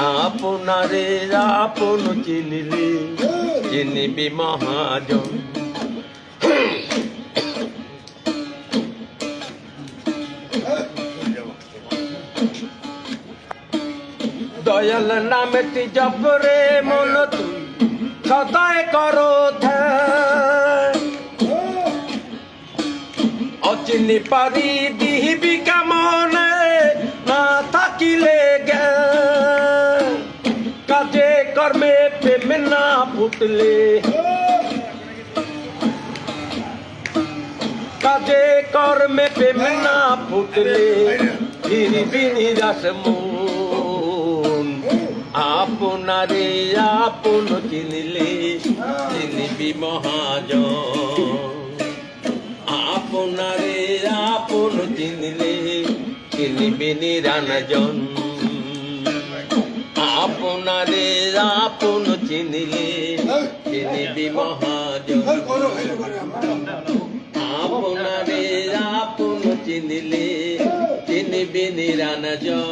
আপনারে আপন চিনিলে চিনিবি মহাজন। দয়াল নামেটি জপরে মন তুই সদায় করো ধ্যান। অচিনি পারি দিবি কামনে না থাকিলে জ্ঞান। কাজে কর্মে প্রেম না ফুটলে, কাজে কর্মে প্রেম না ফুটলে ফিরবি নিরাশ মন। আপনারে আপন চিনিলে চিনিবি মহাজন। আপনারে আপন চিনিলে চিনিবি নিরঞ্জন। আপনারে আপন চিনিলে চিনিবি মহাজন। আপনারে আপন চিনিলে চিনিবি নিরঞ্জন।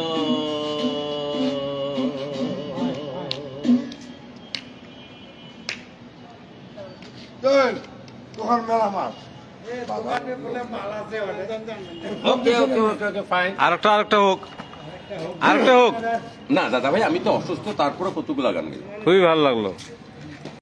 তখন মেলা মাছ আরেকটা হোক আরেকটা হোক। না দাদা ভাই, আমি তো অসুস্থ, তারপরে কতগুলা গান গাই। খুবই ভালো লাগলো।